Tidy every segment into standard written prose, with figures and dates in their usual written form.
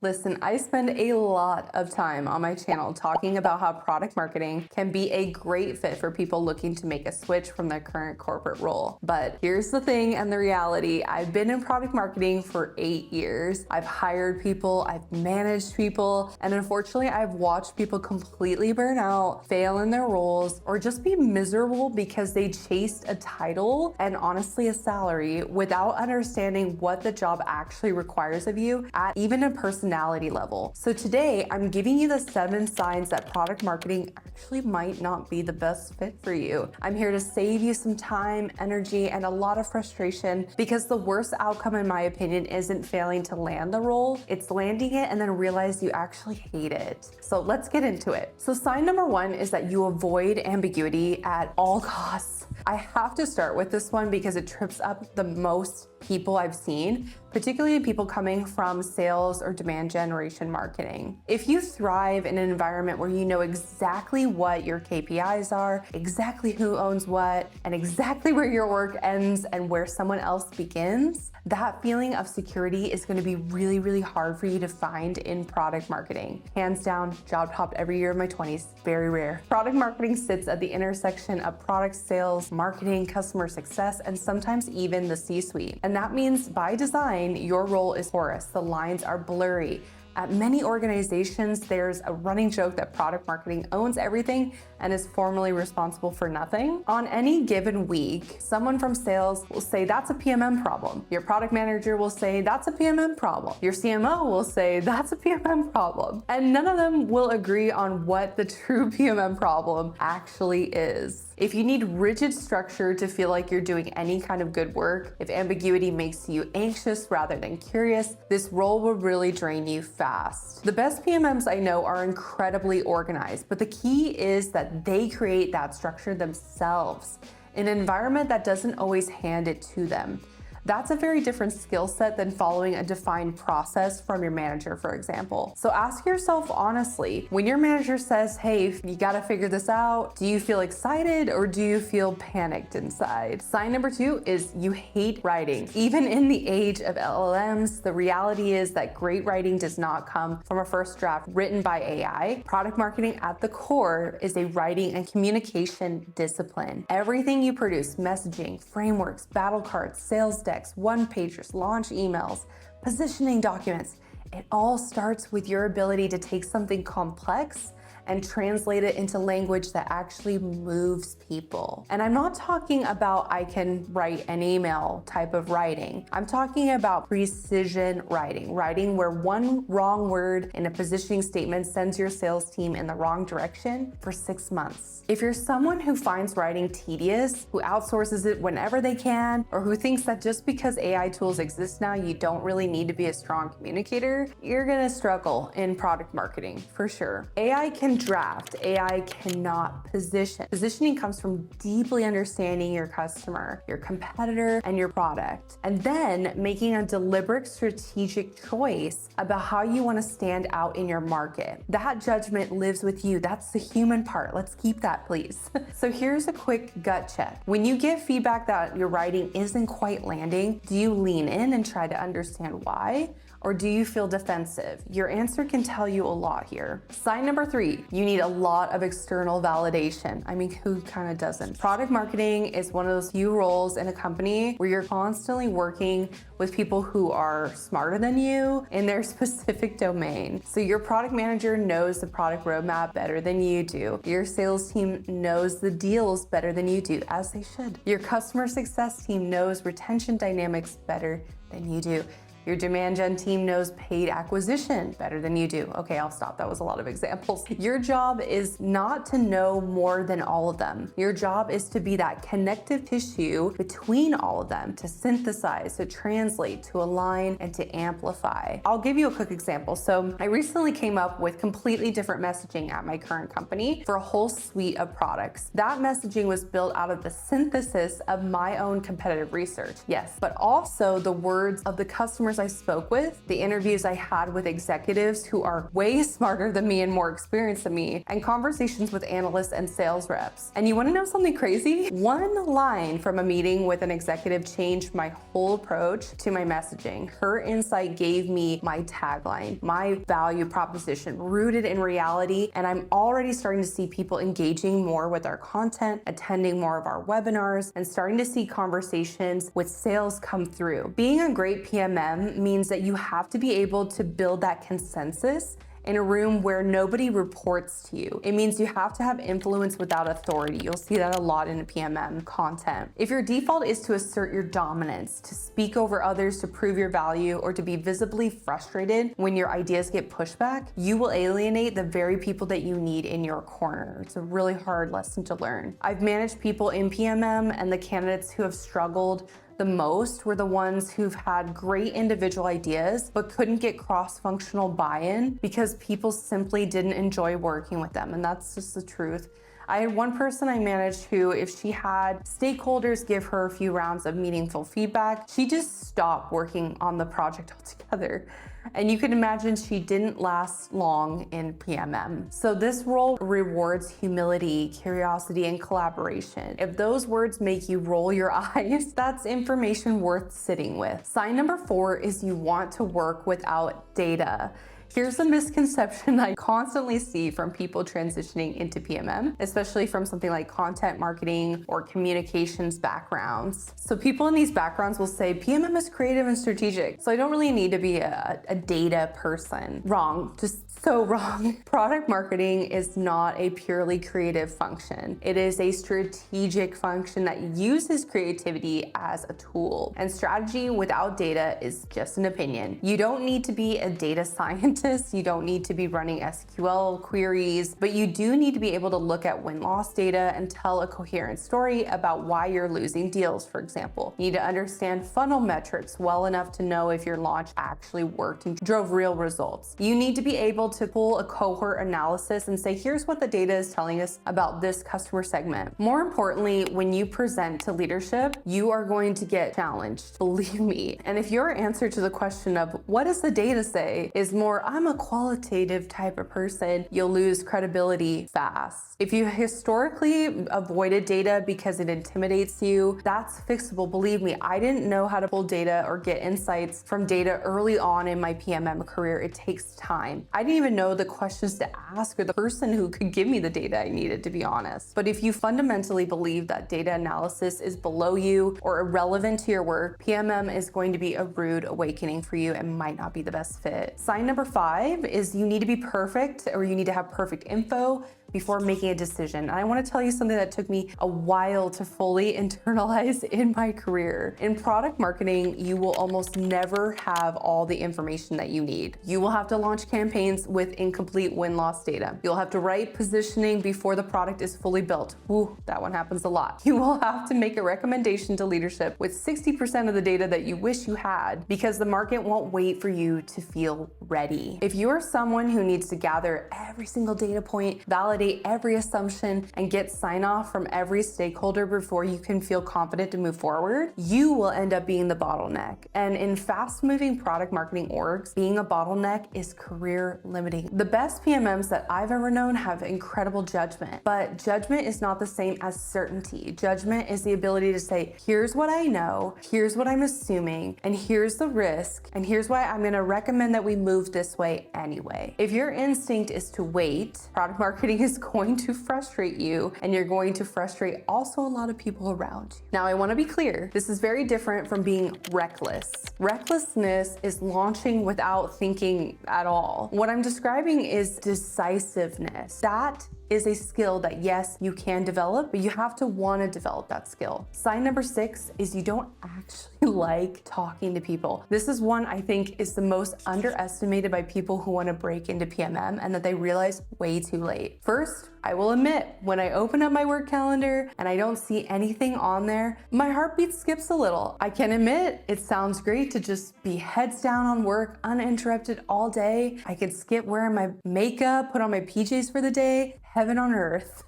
Listen, I spend a lot of time on my channel talking about how product marketing can be a great fit for people looking to make a switch from their current corporate role. But here's the thing and the reality. I've been in product marketing for 8 years. I've hired people, I've managed people, and unfortunately, I've watched people completely burn out, fail in their roles, or just be miserable because they chased a title and honestly a salary without understanding what the job actually requires of you at even a personality level. So today I'm giving you the 7 signs that product marketing actually might not be the best fit for you. I'm here to save you some time, energy, and a lot of frustration because the worst outcome in my opinion isn't failing to land the role, it's landing it and then realize you actually hate it. So let's get into it. So sign number 1 is that you avoid ambiguity at all costs. I have to start with this one because it trips up the most people I've seen, particularly people coming from sales or demand generation marketing. If you thrive in an environment where you know exactly what your KPIs are, exactly who owns what, and exactly where your work ends and where someone else begins, that feeling of security is going to be really, really hard for you to find in product marketing. Hands down, job hopped every year of my 20s, very rare. Product marketing sits at the intersection of product sales, marketing, customer success, and sometimes even the C-suite. And that means by design, your role is porous. The lines are blurry. At many organizations, there's a running joke that product marketing owns everything and is formally responsible for nothing. On any given week, someone from sales will say that's a PMM problem. Your product manager will say that's a PMM problem. Your CMO will say that's a PMM problem. And none of them will agree on what the true PMM problem actually is. If you need rigid structure to feel like you're doing any kind of good work, if ambiguity makes you anxious rather than curious, this role will really drain you fast. The best PMMs I know are incredibly organized, but the key is that they create that structure themselves in an environment that doesn't always hand it to them. That's a very different skill set than following a defined process from your manager, for example. So ask yourself honestly, when your manager says, hey, you gotta figure this out, do you feel excited or do you feel panicked inside? Sign number 2 is you hate writing. Even in the age of LLMs, the reality is that great writing does not come from a first draft written by AI. Product marketing at the core is a writing and communication discipline. Everything you produce, messaging, frameworks, battle cards, sales decks, one-pagers, launch emails, positioning documents, it all starts with your ability to take something complex and translate it into language that actually moves people. And I'm not talking about I can write an email type of writing. I'm talking about precision writing, writing where one wrong word in a positioning statement sends your sales team in the wrong direction for 6 months. If you're someone who finds writing tedious, who outsources it whenever they can, or who thinks that just because AI tools exist now, you don't really need to be a strong communicator, you're gonna struggle in product marketing for sure. AI can draft, AI cannot position. Positioning comes from deeply understanding your customer, your competitor, and your product, and then making a deliberate strategic choice about how you want to stand out in your market. That judgment lives with you. That's the human part. Let's keep that, please. So here's a quick gut check. When you get feedback that your writing isn't quite landing, do you lean in and try to understand why? Or do you feel defensive? Your answer can tell you a lot here. Sign number 3, you need a lot of external validation. I mean, who kind of doesn't? Product marketing is one of those few roles in a company where you're constantly working with people who are smarter than you in their specific domain. So your product manager knows the product roadmap better than you do. Your sales team knows the deals better than you do, as they should. Your customer success team knows retention dynamics better than you do. Your demand gen team knows paid acquisition better than you do. Okay, I'll stop. That was a lot of examples. Your job is not to know more than all of them. Your job is to be that connective tissue between all of them, to synthesize, to translate, to align, and to amplify. I'll give you a quick example. So I recently came up with completely different messaging at my current company for a whole suite of products. That messaging was built out of the synthesis of my own competitive research, yes, but also the words of the customer I spoke with, the interviews I had with executives who are way smarter than me and more experienced than me, and conversations with analysts and sales reps. And you want to know something crazy? One line from a meeting with an executive changed my whole approach to my messaging. Her insight gave me my tagline, my value proposition rooted in reality, and I'm already starting to see people engaging more with our content, attending more of our webinars, and starting to see conversations with sales come through. Being a great PMM means that you have to be able to build that consensus in a room where nobody reports to you. It means you have to have influence without authority. You'll see that a lot in PMM content. If your default is to assert your dominance, to speak over others, to prove your value, or to be visibly frustrated when your ideas get pushback, you will alienate the very people that you need in your corner. It's a really hard lesson to learn. I've managed people in PMM, and the candidates who have struggled the most were the ones who've had great individual ideas but couldn't get cross-functional buy-in because people simply didn't enjoy working with them, and that's just the truth. I had one person I managed who, if she had stakeholders give her a few rounds of meaningful feedback, she just stopped working on the project altogether. And you can imagine she didn't last long in PMM. So this role rewards humility, curiosity, and collaboration. If those words make you roll your eyes, that's information worth sitting with. Sign number 4 is you want to work without data. Here's a misconception I constantly see from people transitioning into PMM, especially from something like content marketing or communications backgrounds. So people in these backgrounds will say, PMM is creative and strategic, so I don't really need to be a data person. Wrong, just so wrong. Product marketing is not a purely creative function. It is a strategic function that uses creativity as a tool. And strategy without data is just an opinion. You don't need to be a data scientist. You don't need to be running SQL queries, but you do need to be able to look at win-loss data and tell a coherent story about why you're losing deals, for example. You need to understand funnel metrics well enough to know if your launch actually worked and drove real results. You need to be able to pull a cohort analysis and say, here's what the data is telling us about this customer segment. More importantly, when you present to leadership, you are going to get challenged, believe me. And if your answer to the question of what does the data say is more, I'm a qualitative type of person, you'll lose credibility fast. If you historically avoided data because it intimidates you, that's fixable. Believe me, I didn't know how to pull data or get insights from data early on in my PMM career. It takes time. I didn't even know the questions to ask or the person who could give me the data I needed, to be honest. But if you fundamentally believe that data analysis is below you or irrelevant to your work, PMM is going to be a rude awakening for you and might not be the best fit. Sign number 5 is you need to be perfect, or you need to have perfect info before making a decision. And I want to tell you something that took me a while to fully internalize in my career. In product marketing, you will almost never have all the information that you need. You will have to launch campaigns with incomplete win-loss data. You'll have to write positioning before the product is fully built. Ooh, that one happens a lot. You will have to make a recommendation to leadership with 60% of the data that you wish you had, because the market won't wait for you to feel ready. If you are someone who needs to gather every single data point, validate every assumption, and get sign-off from every stakeholder before you can feel confident to move forward, you will end up being the bottleneck. And in fast-moving product marketing orgs, being a bottleneck is career limiting. The best PMMs that I've ever known have incredible judgment, but judgment is not the same as certainty. Judgment is the ability to say, here's what I know, here's what I'm assuming, and here's the risk, and here's why I'm gonna recommend that we move this way anyway. If your instinct is to wait, product marketing is going to frustrate you, and you're going to frustrate also a lot of people around you. Now, I want to be clear, this is very different from being reckless. Recklessness is launching without thinking at all. What I'm describing is decisiveness. That is a skill that, yes, you can develop, but you have to want to develop that skill. Sign number 6 is you don't actually like talking to people. This is one I think is the most underestimated by people who want to break into PMM, and that they realize way too late. First, I will admit, when I open up my work calendar and I don't see anything on there, my heartbeat skips a little. I can admit it sounds great to just be heads down on work, uninterrupted all day. I could skip wearing my makeup, put on my PJs for the day, heaven on earth.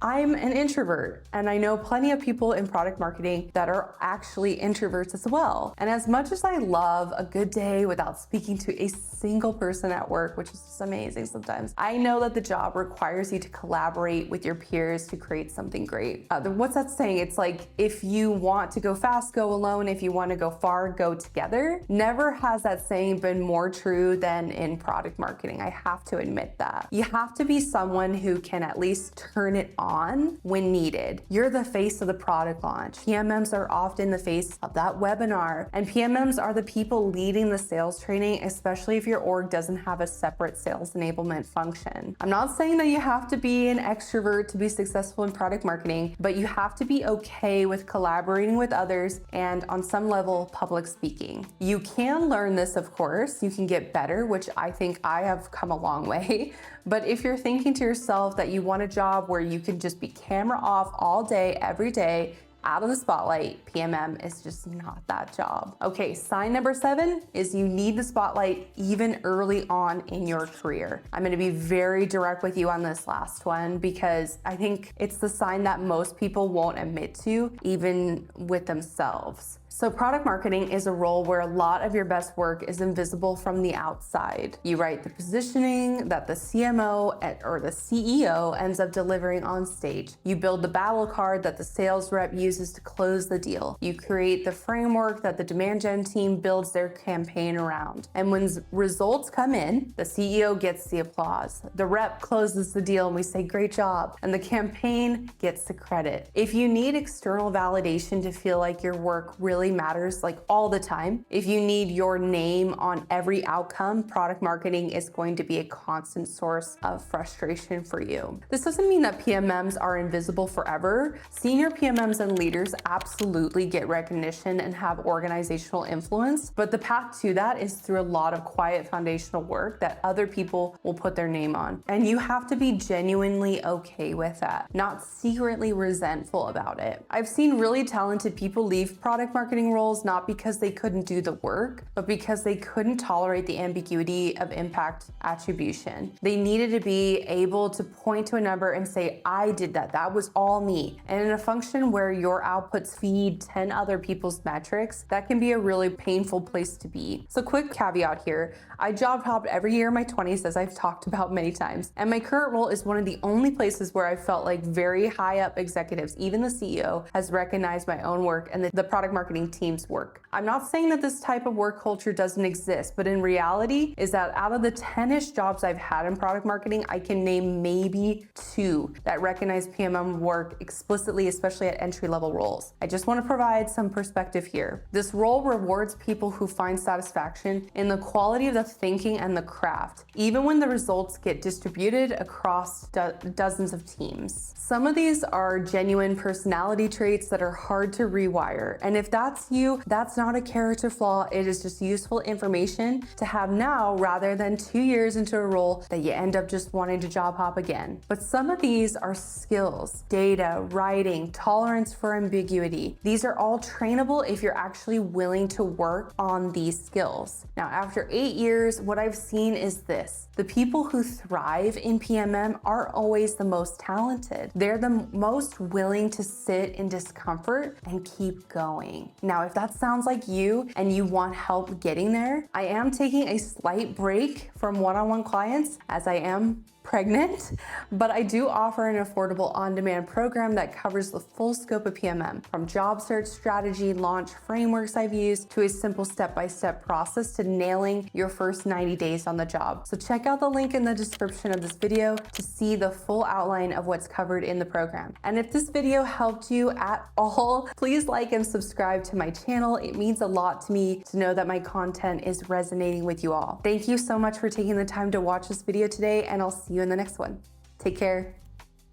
I'm an introvert, and I know plenty of people in product marketing that are actually introverts as well. And as much as I love a good day without speaking to a single person at work, which is just amazing sometimes, I know that the job requires you to collaborate with your peers to create something great. What's that saying? It's like, if you want to go fast, go alone. If you want to go far, go together. Never has that saying been more true than in product marketing. I have to admit that. You have to be someone who can at least turn it on when needed. You're the face of the product launch. PMMs are often the face of that webinar, and PMMs are the people leading the sales training, especially if your org doesn't have a separate sales enablement function. I'm not saying that you have to be an extrovert to be successful in product marketing, but you have to be okay with collaborating with others and, on some level, public speaking. You can learn this, of course. You can get better, which I think I have come a long way. But if you're thinking to yourself that you want a job where you can just be camera off all day, every day, out of the spotlight, PMM is just not that job. Okay, sign number 7 is you need the spotlight even early on in your career. I'm gonna be very direct with you on this last one because I think it's the sign that most people won't admit to, even with themselves. So product marketing is a role where a lot of your best work is invisible from the outside. You write the positioning that the CMO or the CEO ends up delivering on stage. You build the battle card that the sales rep uses to close the deal. You create the framework that the demand gen team builds their campaign around. And when results come in, the CEO gets the applause. The rep closes the deal and we say, great job. And the campaign gets the credit. If you need external validation to feel like your work really matters, like all the time, if you need your name on every outcome, product marketing is going to be a constant source of frustration for you. This doesn't mean that PMMs are invisible forever. Senior PMMs and leaders absolutely get recognition and have organizational influence, but the path to that is through a lot of quiet foundational work that other people will put their name on. And you have to be genuinely okay with that, not secretly resentful about it. I've seen really talented people leave product marketing roles not because they couldn't do the work, but because they couldn't tolerate the ambiguity of impact attribution. They needed to be able to point to a number and say, I did that, that was all me. And in a function where your outputs feed 10 other people's metrics, that can be a really painful place to be. So quick caveat here, I job hopped every year in my 20s, as I've talked about many times, and my current role is one of the only places where I felt like very high up executives, even the CEO, has recognized my own work and the product marketing team's work. I'm not saying that this type of work culture doesn't exist, but in reality is that out of the 10-ish jobs I've had in product marketing, I can name maybe 2 that recognize PMM work explicitly, especially at entry-level roles. I just want to provide some perspective here. This role rewards people who find satisfaction in the quality of the thinking and the craft, even when the results get distributed across dozens of teams. Some of these are genuine personality traits that are hard to rewire, and if that's you, that's not a character flaw. It is just useful information to have now rather than 2 years into a role that you end up just wanting to job hop again. But some of these are skills, data, writing, tolerance for ambiguity. These are all trainable if you're actually willing to work on these skills. Now, after 8 years, what I've seen is this. The people who thrive in PMM are always the most talented. They're the most willing to sit in discomfort and keep going. Now, if that sounds like you and you want help getting there, I am taking a slight break from one-on-one clients as I am pregnant, but I do offer an affordable on-demand program that covers the full scope of PMM, from job search strategy, launch frameworks I've used, to a simple step-by-step process to nailing your first 90 days on the job. So check out the link in the description of this video to see the full outline of what's covered in the program. And if this video helped you at all, please like and subscribe to my channel. It means a lot to me to know that my content is resonating with you all. Thank you so much for taking the time to watch this video today, and I'll see you in the next one. Take care.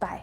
Bye.